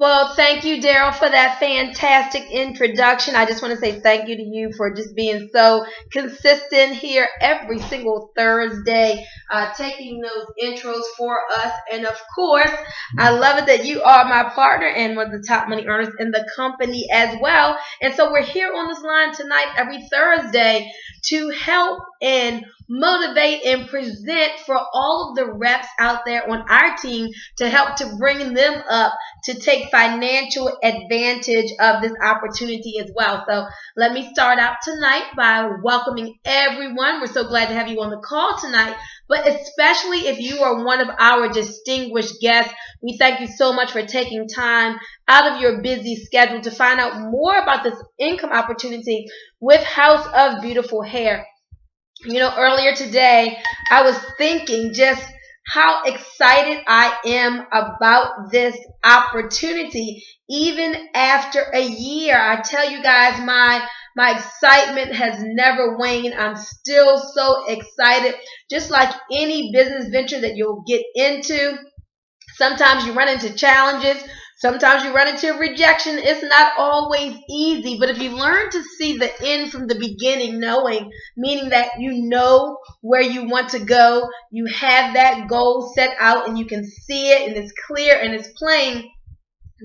Well, thank you, Daryl, for that fantastic introduction. I just want to say thank you to you for just being so consistent here every single Thursday, taking those intros for us. And of course, I love it that you are my partner and one of the top money earners in the company as well. And so we're here on this line tonight every Thursday to help and motivate and present for all of the reps out there on our team to help to bring them up to take financial advantage of this opportunity as well. So let me start out tonight by welcoming everyone. We're so glad to have you on the call tonight, but especially if you are one of our distinguished guests, we thank you so much for taking time out of your busy schedule to find out more about this income opportunity with House of Beautiful Hair. You know, earlier today, I was thinking just how excited I am about this opportunity. Even after a year, I tell you guys, my excitement has never waned. I'm still so excited. Just like any business venture that you'll get into, sometimes you run into challenges. Sometimes you run into rejection. It's not always easy, but if you learn to see the end from the beginning, knowing, meaning that you know where you want to go, you have that goal set out and you can see it and it's clear and it's plain,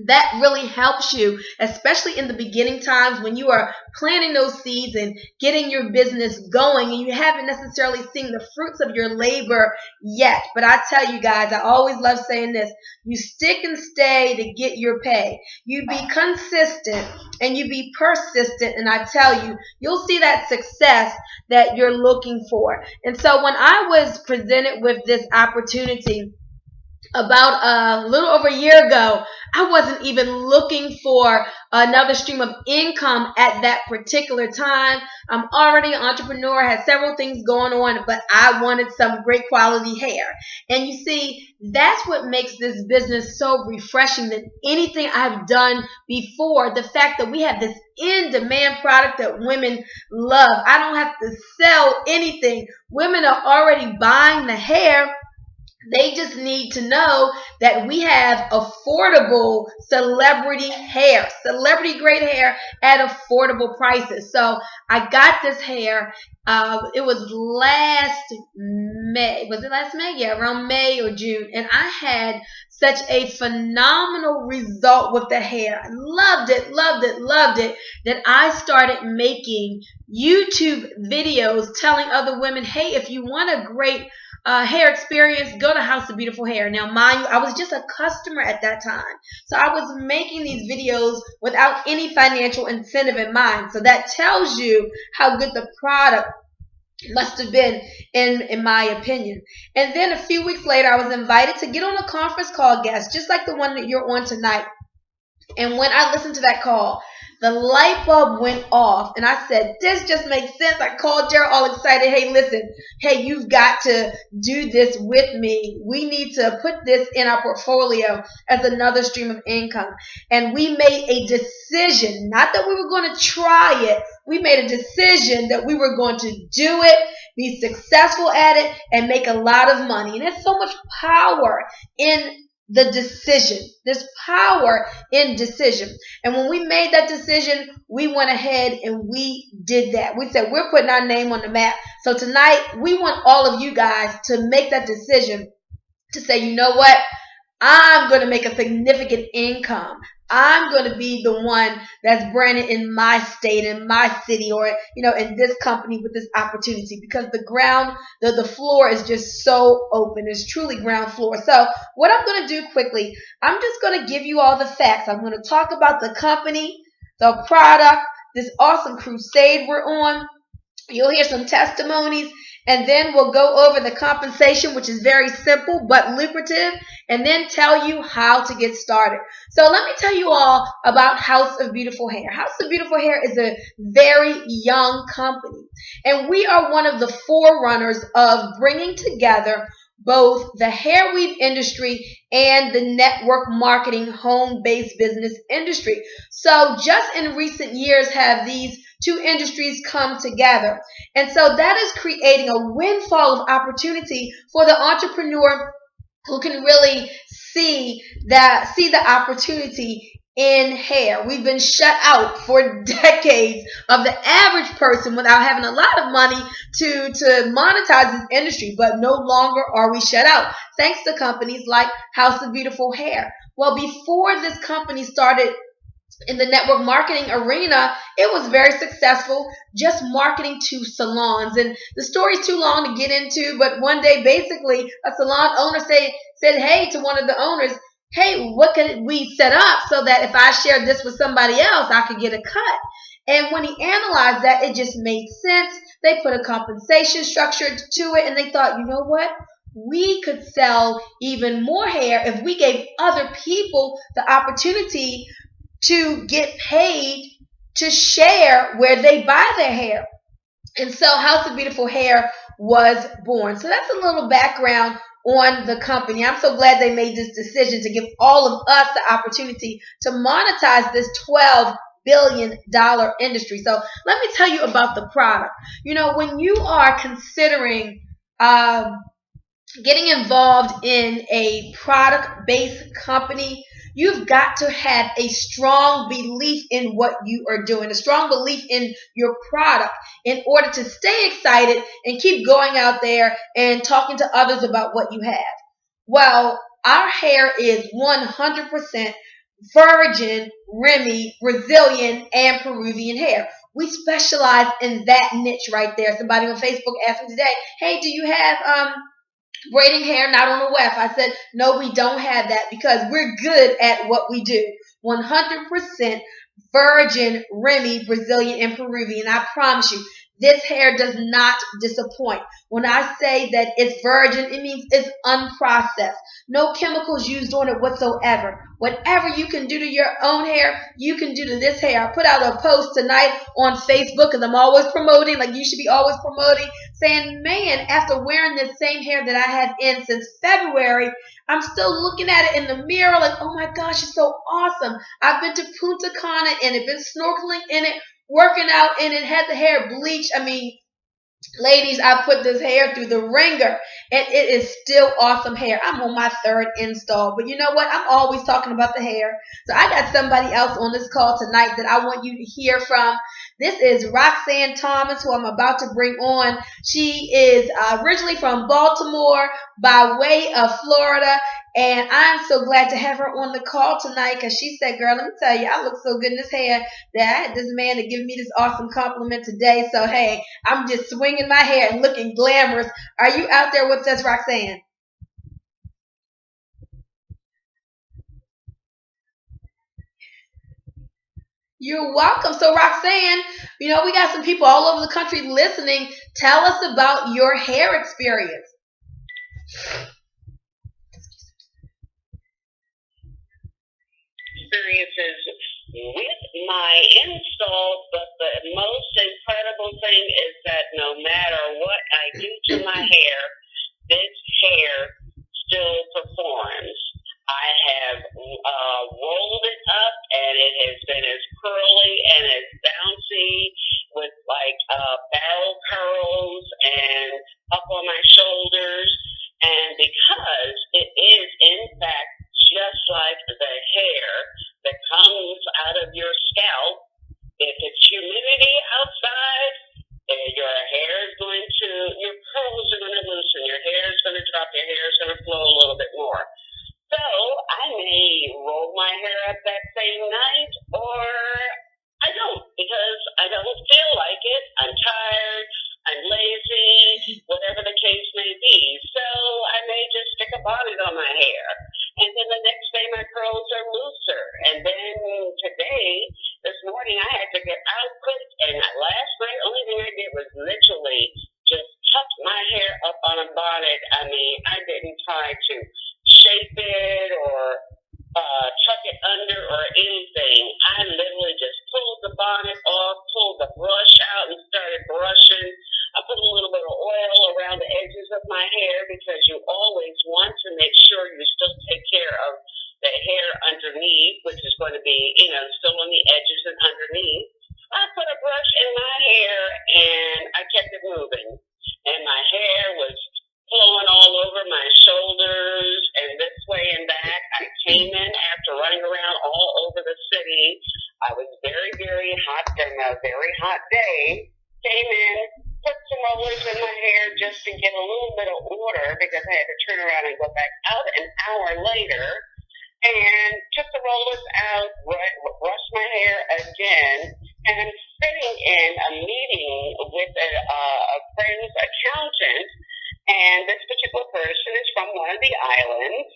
that really helps you, especially in the beginning times when you are planting those seeds and getting your business going and you haven't necessarily seen the fruits of your labor yet. But I tell you guys, I always love saying this: you stick and stay to get your pay. You be consistent and you be persistent, and I tell you, you'll see that success that you're looking for. And so when I was presented with this opportunity about a little over a year ago, I wasn't even looking for another stream of income at that particular time. I'm already an entrepreneur, had several things going on, but I wanted some great quality hair. And you see, that's what makes this business so refreshing than anything I've done before. The fact that we have this in-demand product that women love. I don't have to sell anything. Women are already buying the hair. They just need to know that we have affordable celebrity hair, celebrity grade hair at affordable prices. So I got this hair. It was last May. Was it last May? Yeah, around May or June. And I had such a phenomenal result with the hair. I loved it, loved it, loved it, that I started making YouTube videos telling other women, hey, if you want a great hair experience, go to House of Beautiful Hair. Now, mind you, I was just a customer at that time. So I was making these videos without any financial incentive in mind. So that tells you how good the product must have been, in my opinion. And then a few weeks later, I was invited to get on a conference call guest, just like the one that you're on tonight. And when I listened to that call, the light bulb went off, and I said, this just makes sense. I called Jared all excited. Hey, listen, hey, you've got to do this with me. We need to put this in our portfolio as another stream of income. And we made a decision, not that we were going to try it. We made a decision that we were going to do it, be successful at it, and make a lot of money. And there's so much power in the decision. There's power in decision. And when we made that decision, we went ahead and we did that. We said, we're putting our name on the map. So tonight, we want all of you guys to make that decision to say, you know what? I'm going to make a significant income. I'm going to be the one that's branded in my state, in my city, or, in this company with this opportunity, because the floor is just so open. It's truly ground floor. So what I'm going to do quickly, I'm just going to give you all the facts. I'm going to talk about the company, the product, this awesome crusade we're on. You'll hear some testimonies, and then we'll go over the compensation, which is very simple but lucrative, and then tell you how to get started. So let me tell you all about House of Beautiful Hair. House of Beautiful Hair is a very young company, and we are one of the forerunners of bringing together both the hair weave industry and the network marketing home-based business industry. So just in recent years have these two industries come together. And so that is creating a windfall of opportunity for the entrepreneur who can really see the opportunity in hair. We've been shut out for decades of the average person without having a lot of money to monetize this industry, but no longer are we shut out thanks to companies like House of Beautiful Hair. Well, before this company started in the network marketing arena, it was very successful just marketing to salons. And the story's too long to get into, but one day, basically, a salon owner said, hey, to one of the owners, hey, what could we set up so that if I shared this with somebody else, I could get a cut? And when he analyzed that, it just made sense. They put a compensation structure to it, and they thought, you know what? We could sell even more hair if we gave other people the opportunity to get paid to share where they buy their hair. And so House of Beautiful Hair was born. So that's a little background on the company. I'm so glad they made this decision to give all of us the opportunity to monetize this $12 billion industry. So let me tell you about the product. You know, when you are considering getting involved in a product-based company, you've got to have a strong belief in what you are doing, a strong belief in your product in order to stay excited and keep going out there and talking to others about what you have. Well, our hair is 100% virgin, Remy, Brazilian, and Peruvian hair. We specialize in that niche right there. Somebody on Facebook asked me today, hey, do you have braiding hair not on the weft? I said, no, we don't have that because we're good at what we do. 100% virgin, Remy, Brazilian, and Peruvian. I promise you, this hair does not disappoint. When I say that it's virgin, it means it's unprocessed. No chemicals used on it whatsoever. Whatever you can do to your own hair, you can do to this hair. I put out a post tonight on Facebook because I'm always promoting, like you should be always promoting, saying, man, after wearing this same hair that I have in since February, I'm still looking at it in the mirror like, oh my gosh, it's so awesome. I've been to Punta Cana in it, been snorkeling in it, working out in it, had the hair bleached. I mean, ladies, I put this hair through the ringer, and it is still awesome hair. I'm on my third install, but you know what? I'm always talking about the hair. So I got somebody else on this call tonight that I want you to hear from. This is Roxanne Thomas, who I'm about to bring on. She is originally from Baltimore by way of Florida, and I'm so glad to have her on the call tonight because she said, girl, let me tell you, I look so good in this hair that I had this man to give me this awesome compliment today. So, hey, I'm just swinging my hair and looking glamorous. Are you out there with us, Roxanne? You're welcome. So, Roxanne, you know, we got some people all over the country listening. Tell us about your hair experience. Experiences with my install, but the most incredible thing is that no matter what I do to my hair, this hair still performs. I have rolled it up, and it has been as curly and as bouncy with like barrel curls and up on my shoulders. And because it is, in fact, just like the hair that comes out of your scalp, if it's humidity outside, your hair is going to, your curls are going to loosen, your hair is going to drop, your hair is going to flow a little bit more. So I may roll my hair up that same night, or I don't, because I don't feel like it. I'm tired, I'm lazy, whatever the case may be. So I may just stick a bonnet on my hair. And then the next day my curls are looser. And then today, this morning, I had to get out quick. And last night, only thing I did was literally just tuck my hair up on a bonnet. I mean, I didn't try to shape it or tuck it under or anything. I literally just pulled the bonnet off, pulled the brush out, and started brushing. I put a little bit of oil around the edges of my hair because you always want to make sure you still take care of the hair underneath, which is going to be, still on the edges and underneath. I put a brush in my hair and I kept it moving. And my hair was flowing all over my shoulders and this way and that. City. I was very, very hot from a very hot day. Came in, put some rollers in my hair just to get a little bit of order because I had to turn around and go back out an hour later. And took the rollers out, brushed my hair again, and I'm sitting in a meeting with a friend's accountant, and this particular person is from one of the islands.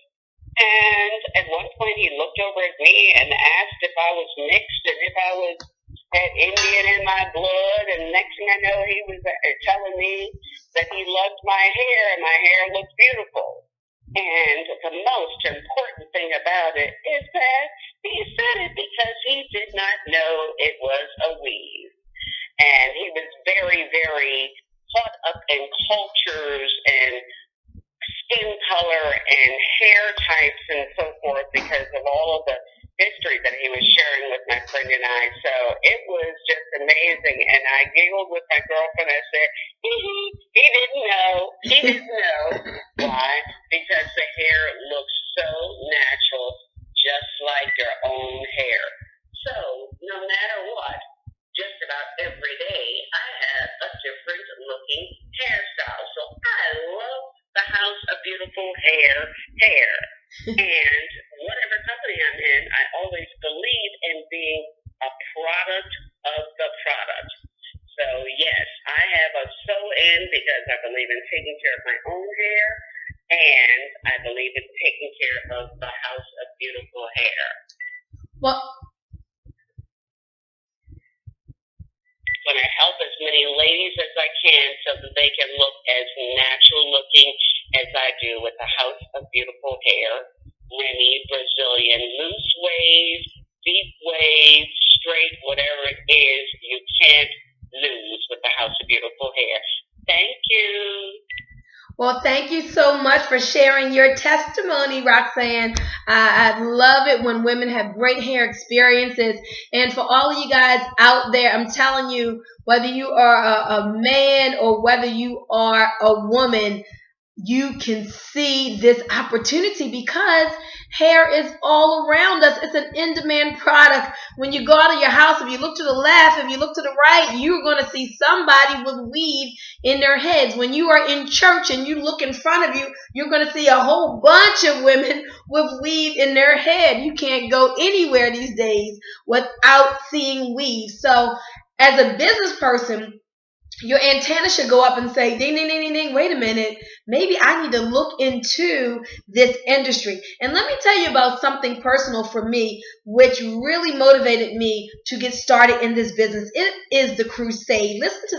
And at one point, he looked over at me and asked if I was mixed and if I was had Indian in my blood. And next thing I know, he was telling me that he loved my hair and my hair looked beautiful. And the most important thing about it is that he said it because he did not know it was a weave. And he was very, very caught up in cultures and skin color and hair types and so forth because of all of the history that he was sharing with my friend and I. So it was just amazing. And I giggled with my girlfriend. I said, he didn't know. He didn't know. Why? Because the hair looks so natural, just like your own hair. So no matter what, just about every day, I have a different looking hairstyle. So I love the House of Beautiful Hair. And whatever company I'm in, I always believe in being a product of the product. So yes, I have a sew-in because I believe in taking care of my own hair, and I believe in taking care of the House of Beautiful Hair. Well, I'm going to help as many ladies as I can so that they can look as natural looking as I do with the House of Beautiful Hair. Remy, Brazilian, loose waves, deep waves, straight, whatever it is, you can't lose with the House of Beautiful Hair. Thank you. Well, thank you so much for sharing your testimony, Roxanne. I love it when women have great hair experiences. And for all of you guys out there, I'm telling you, whether you are a man or whether you are a woman, you can see this opportunity because hair is all around us. It's an in-demand product. When you go out of your house, if you look to the left, if you look to the right, you're going to see somebody with weave in their heads. When you are in church and you look in front of you, you're going to see a whole bunch of women with weave in their head. You can't go anywhere these days without seeing weave. So as a business person, your antenna should go up and say, ding, ding, ding, ding, ding, wait a minute, maybe I need to look into this industry. And let me tell you about something personal for me, which really motivated me to get started in this business. It is the crusade. Listen to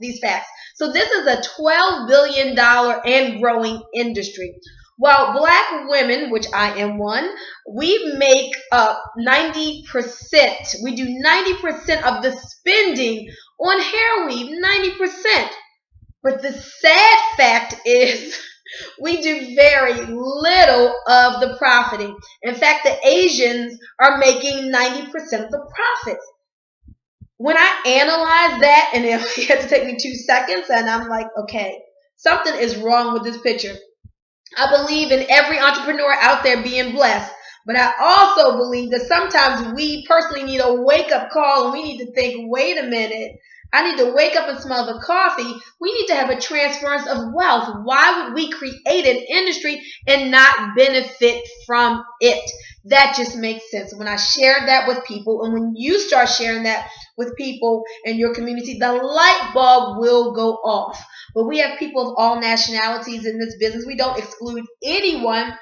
these facts. So this is a $12 billion and growing industry. While black women, which I am one, we make up 90%. We do 90% of the spending on hair weave, 90%. But the sad fact is we do very little of the profiting. In fact, the Asians are making 90% of the profits. When I analyze that, and it had to take me 2 seconds, and I'm like, okay, something is wrong with this picture. I believe in every entrepreneur out there being blessed. But I also believe that sometimes we personally need a wake-up call and we need to think, wait a minute, I need to wake up and smell the coffee. We need to have a transference of wealth. Why would we create an industry and not benefit from it? That just makes sense. When I share that with people, and when you start sharing that with people in your community, the light bulb will go off. But we have people of all nationalities in this business. We don't exclude anyone.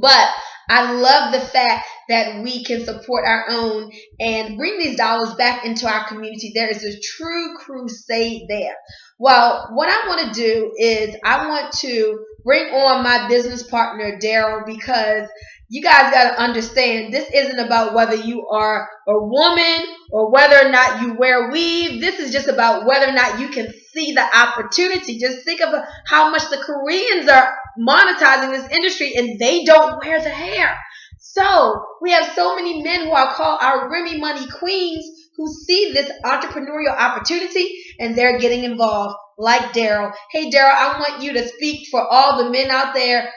But I love the fact that we can support our own and bring these dollars back into our community. There is a true crusade there. Well, what I want to do is I want to bring on my business partner, Daryl, because you guys got to understand this isn't about whether you are a woman or whether or not you wear weave. This is just about whether or not you can see the opportunity. Just think of how much the Koreans are monetizing this industry and they don't wear the hair. So we have so many men who I call our Remy Money Queens who see this entrepreneurial opportunity and they're getting involved, like Daryl. Hey, Daryl, I want you to speak for all the men out there.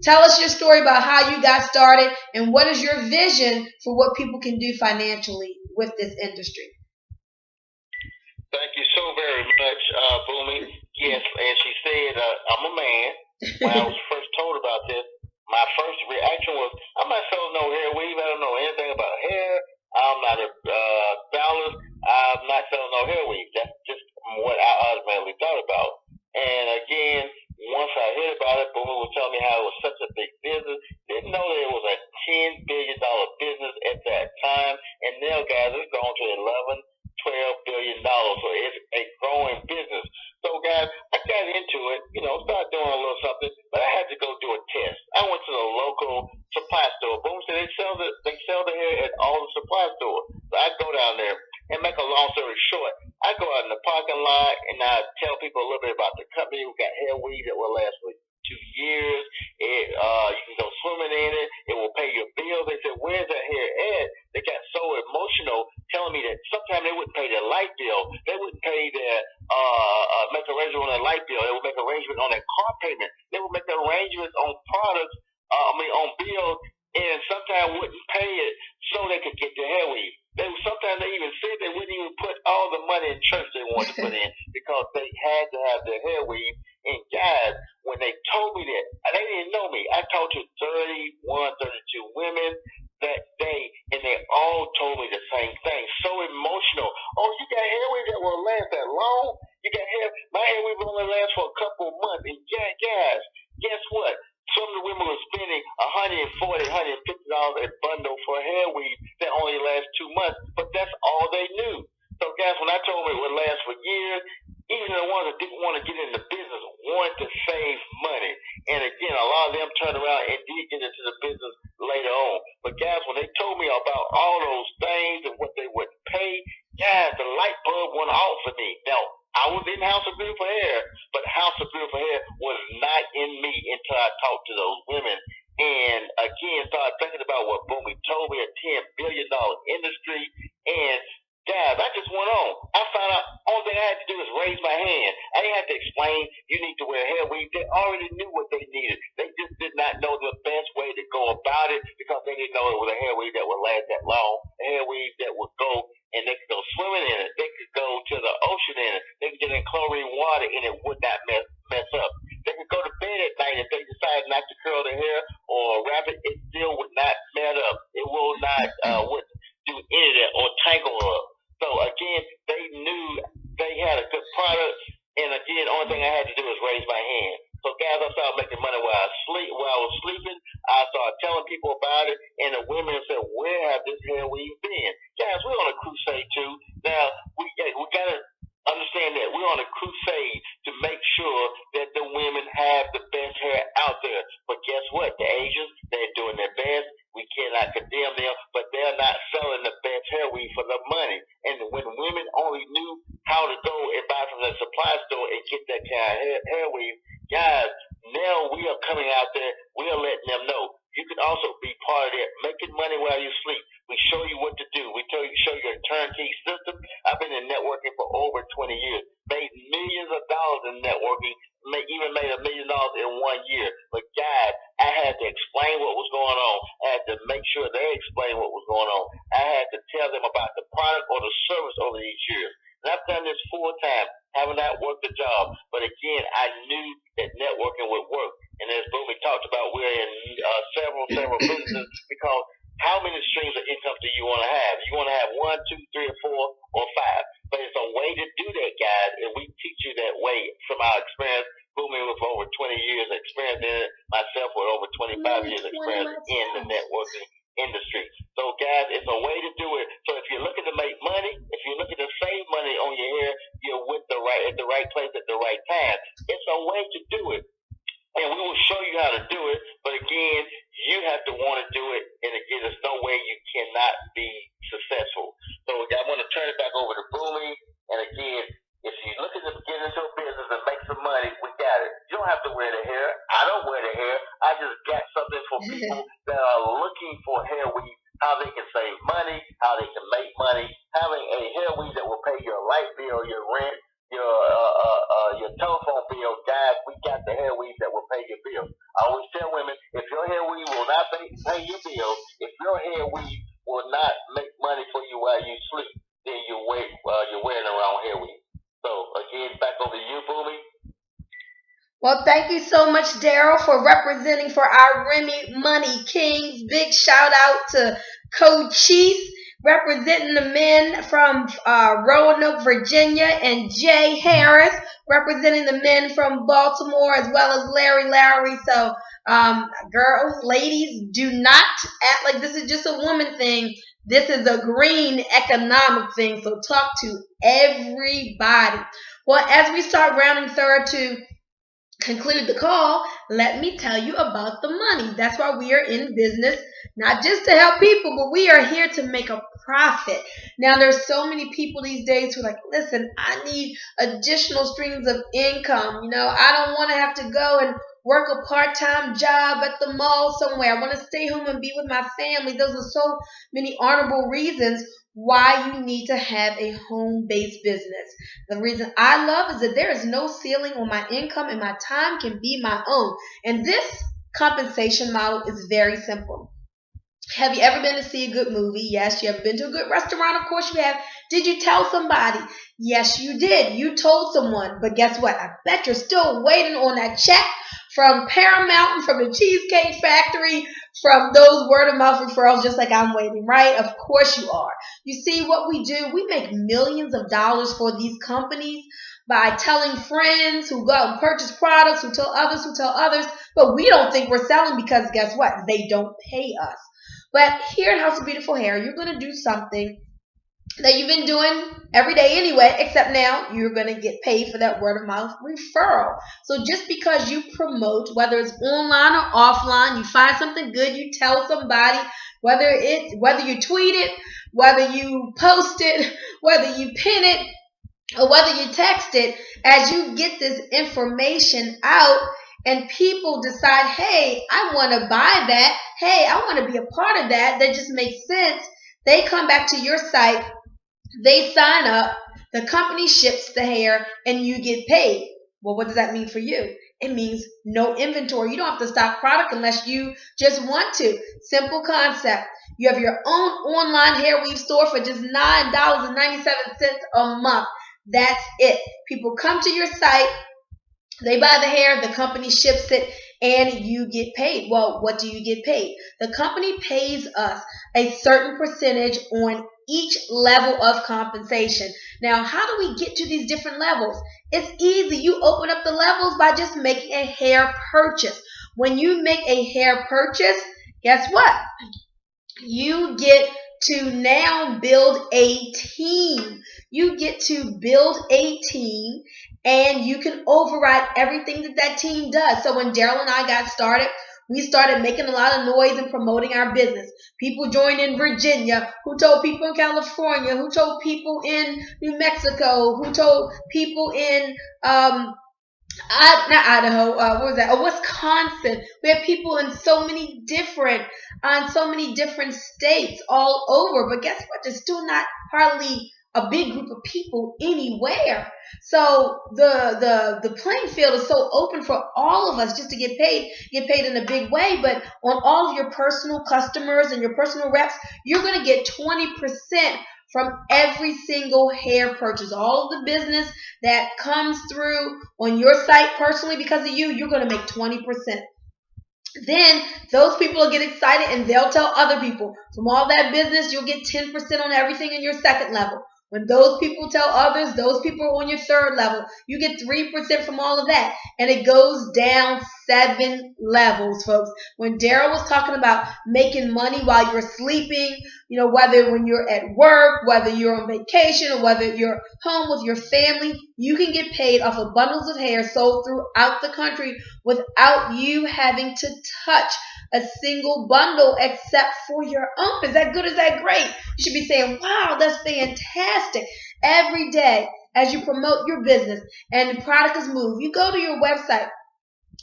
Tell us your story about how you got started and what is your vision for what people can do financially with this industry. Thank you so very much, Boomy. Yes, as she said, I'm a man. When I was first told about this, my first reaction was, I'm not selling no hair weave. I don't know anything about hair. I'm not a stylist. I'm not selling no hair weave. That's just what I automatically thought about. And again, once I heard about it, Boomy was telling me how it was such a big business. Didn't know that it was a $10 billion business at that time. And now, guys, it's grown to 11 $12 billion. So it's a growing business. So guys, I got into it, started doing a little something, but I had to go do a test. I went to the local supply store. Boom, so they sell the hair at all the supply stores. So I go down there and make a long story short. I go out in the parking lot and I tell people a little bit about the company. We got hair weave that will last for 2 years. You can go swimming in it. It will pay your bills. They said, "Where's that hair at?" They got so emotional, telling me that sometimes they wouldn't pay their light bill. They wouldn't pay their make arrangement on their light bill. They would make arrangements on their car payment. They would make arrangements on products. On bills, and sometimes wouldn't pay it so they could get their hair weave. Sometimes they even said they wouldn't even put all the money in church they wanted to put in because they had to have their hair weave. And guys, when they told me that, they didn't know me. I talked to 31, 32 women that day, and they all told me the same thing. So emotional. Oh, you got hair weave that will last that long? You got hair? My hair weave only lasts for a couple of months. And guys, guess what? Some of the women were spending $140, $150 a bundle for hair weave that only lasts 2 months, but that's all they knew. So guys, when I told them it would last for years, even the ones that didn't want to get in the business wanted to save money. And again, a lot of them turned around and did get into the business later on. But guys, when they told me about all those things and what they would pay, guys, the light bulb went off for me. Now, I was in House of Beautiful Hair, but House of Beautiful Hair was not in me until I talked to those women. And again, started thinking about what Boomy told me, a $10 billion industry. And guys, I just went on. I found out only thing I had to do is raise my hand. I didn't have to explain you need to wear hair weave. They already knew what they needed. They just did not know the best way to go about it because they didn't know it was a hair weave that would last that long. A hair weave that would go and they could go swimming in it. They could go to the ocean in it. They could get in chlorine water and it would not mess up. They could go to bed at night if they decide not to curl their hair or wrap it. It still would not mess up. It will not would do any of that or tangle up. So again, they knew they had a good product, and again, the only thing I had to do was raise my hand. So guys, I started making money while I was sleeping. I started telling people about it, and the women said, "Where have this hair weave been?" Guys, we're on a crusade too. Now we gotta understand that we're on a crusade to make sure that the women have the best hair out there. But guess what? The Asians, they're doing their best. We cannot condemn them, but they're not selling the best hair weave for the money. And when women only knew how to go and buy from the supply store and get that kind of hair weave, guys, now we are coming out there. We are letting them know you can also be part of that, making money while you sleep. We show you what to do. We show you a turnkey system. I've been in networking for over 20 years. Made millions of dollars in networking. Even made $1 million in 1 year. But guys, I had to explain what was going on. I had to make sure they explained what was going on. I had to tell them about the product or the service over these years. And I've done this full time, haven't not worked a job. But again, I knew that networking would work. And as Boomy talked about, we're in several businesses because how many streams of income do you want to have? You want to have 1, 2, 3, or 4, or 5. But it's a way to do that, guys, and we teach you that way from our experience. Boomy with over 20 years experience in it, myself with over 25 years experience in the networking industry. So, guys, it's a way to do it. So, if you're looking to make money, if you're looking to save money on your hair, you're at the right place at the right time. It's a way to do it. And we will show you how to do it, but again, you have to want to do it, and again, there's no way you cannot be successful. So I want to turn it back over to Boomy, and again, if you're looking to get into a business and make some money, we got it. You don't have to wear the hair. I don't wear the hair. I just got something for people that are looking for hair weave, how they can save money, how they can make money, having a hair weave that will pay your light bill, your rent, your telephone bill, guys, we got the hair weave that will pay your bill. I always tell women, if your hair weave will not pay your bill, if your hair weave will not make money for you while you sleep, then you're wearing the wrong hair weave. So again, back over to you, Boomy. Well, thank you so much, Daryl, for representing for our Remy Money Kings. Big shout out to Cochise, representing the men from Roanoke, Virginia, and Jay Harris, representing the men from Baltimore, as well as Larry Lowry. So, girls, ladies, do not act like this is just a woman thing. This is a green economic thing. So, talk to everybody. Well, as we start rounding third to conclude the call, let me tell you about the money. That's why we are in business, not just to help people, but we are here to make a profit. Now, there's so many people these days who are like, listen, I need additional streams of income. I don't want to have to go and work a part-time job at the mall somewhere. I want to stay home and be with my family. Those are so many honorable reasons why you need to have a home-based business. The reason I love is that there is no ceiling on my income and my time can be my own. And this compensation model is very simple. Have you ever been to see a good movie? Yes. You ever been to a good restaurant? Of course you have. Did you tell somebody? Yes, you did. You told someone. But guess what? I bet you're still waiting on that check from Paramount and from the Cheesecake Factory, from those word of mouth referrals, just like I'm waiting, right? Of course you are. You see what we do? We make millions of dollars for these companies by telling friends who go out and purchase products, who tell others, but we don't think we're selling because guess what? They don't pay us. But here at House of Beautiful Hair, you're going to do something that you've been doing every day anyway, except now you're going to get paid for that word of mouth referral. So just because you promote, whether it's online or offline, you find something good, you tell somebody, whether you tweet it, whether you post it, whether you pin it, or whether you text it, as you get this information out and people decide, hey, I want to buy that, hey, I want to be a part of that just makes sense. They come back to your site, they sign up, the company ships the hair, and you get paid. Well, what does that mean for you? It means no inventory. You don't have to stock product unless you just want to. Simple concept. You have your own online hair weave store for just $9.97 a month. That's it. People come to your site, they buy the hair, the company ships it, and you get paid. Well, what do you get paid? The company pays us a certain percentage on each level of compensation. Now, how do we get to these different levels? It's easy. You open up the levels by just making a hair purchase. When you make a hair purchase, guess what? You get to now build a team. You get to build a team, and you can override everything that team does. So when Daryl and I got started, we started making a lot of noise and promoting our business. People joined in Virginia, who told people in California, who told people in New Mexico, who told people in not Idaho, what was that? Wisconsin. We have people in so many different states all over. But guess what? There's still not hardly a big group of people anywhere. So the playing field is so open for all of us just to get paid in a big way. But on all of your personal customers and your personal reps, you're going to get 20% from every single hair purchase. All of the business that comes through on your site personally because of you, you're going to make 20%. Then those people will get excited and they'll tell other people. From all that business, you'll get 10% on everything in your second level. When those people tell others, those people are on your third level. You get 3% from all of that. And it goes down 7 levels, folks. When Daryl was talking about making money while you're sleeping, whether when you're at work, whether you're on vacation, or whether you're home with your family, you can get paid off of bundles of hair sold throughout the country without you having to touch a single bundle except for your own. Is that good? Is that great? You should be saying, wow, that's fantastic. Every day as you promote your business and the product is moved, you go to your website.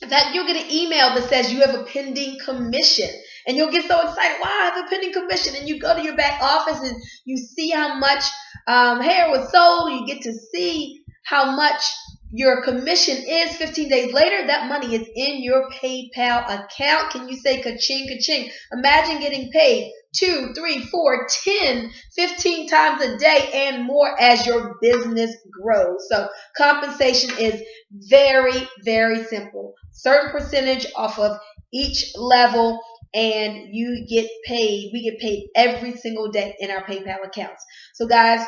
In fact, you'll get an email that says you have a pending commission. And you'll get so excited, wow, I have a pending commission. And you go to your back office and you see how much hair was sold. You get to see how much your commission is 15 days later, that money is in your PayPal account. Can you say ka-ching, ka-ching? Imagine getting paid 2, 3, 4, 10, 15 times a day and more as your business grows. So compensation is very, very simple. Certain percentage off of each level, and you get paid. We get paid every single day in our PayPal accounts. So guys,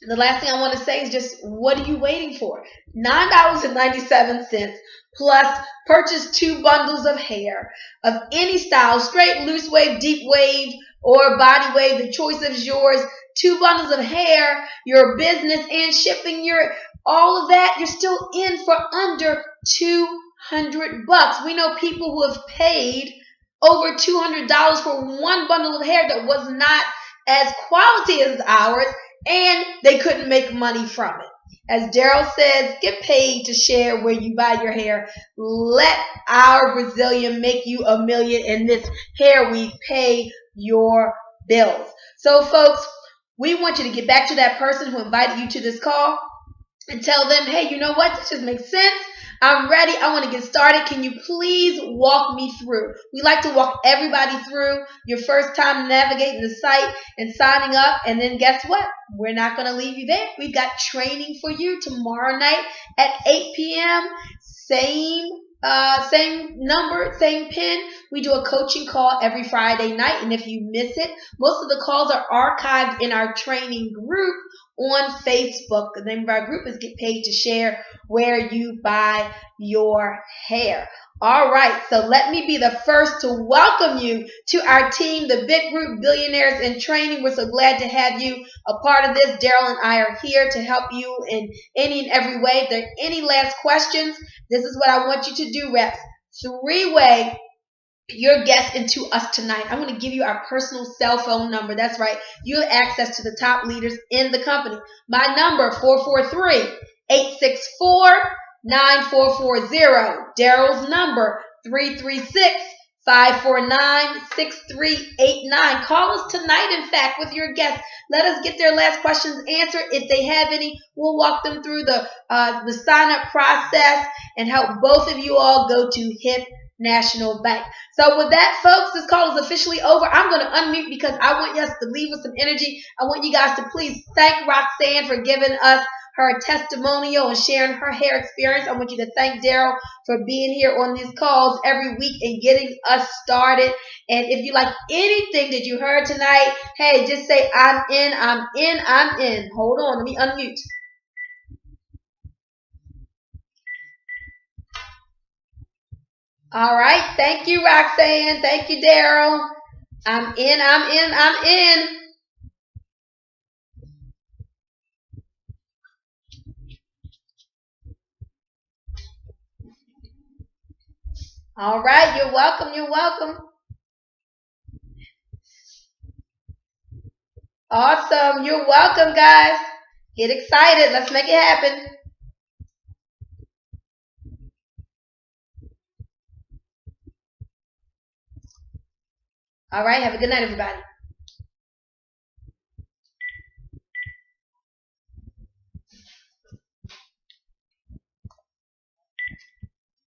the last thing I want to say is just, what are you waiting for? $9.97 plus purchase 2 bundles of hair of any style, straight, loose wave, deep wave, or body wave. The choice is yours. 2 bundles of hair, your business, and shipping, your all of that, you're still in for under $200. We know people who have paid over $200 for one bundle of hair that was not as quality as ours, and they couldn't make money from it. As Daryl says, get paid to share where you buy your hair. Let our Brazilian make you $1 million in this hair weave. Pay your bills. So folks, we want you to get back to that person who invited you to this call and tell them, hey, you know what? This just makes sense. I'm ready. I want to get started. Can you please walk me through? We like to walk everybody through your first time navigating the site and signing up. And then guess what? We're not going to leave you there. We've got training for you tomorrow night at 8 p.m. Same number, same pin. We do a coaching call every Friday night, and if you miss it, most of the calls are archived in our training group on Facebook. The name of our group is Get Paid to Share Where You Buy Your Hair. All right, so let me be the first to welcome you to our team, the Big Group Billionaires in Training. We're so glad to have you a part of this. Daryl and I are here to help you in any and every way. If there are any last questions, this is what I want you to do, reps. 3-way your guest into us tonight. I'm going to give you our personal cell phone number. That's right. You have access to the top leaders in the company. My number, 443-864-9440. Daryl's number, 336-549-6389. Call us tonight, in fact, with your guests. Let us get their last questions answered. If they have any, we'll walk them through the sign-up process and help both of you all go to HIP National Bank. So with that, folks, this call is officially over. I'm going to unmute because I want us to leave with some energy. I want you guys to please thank Roxanne for giving us her testimonial and sharing her hair experience. I want you to thank Daryl for being here on these calls every week and getting us started. And if you like anything that you heard tonight, hey, just say, I'm in, I'm in, I'm in. Hold on, let me unmute. All right. Thank you, Roxanne. Thank you, Daryl. I'm in, I'm in, I'm in. All right. You're welcome. You're welcome. Awesome. You're welcome, guys. Get excited. Let's make it happen. All right. Have a good night, everybody.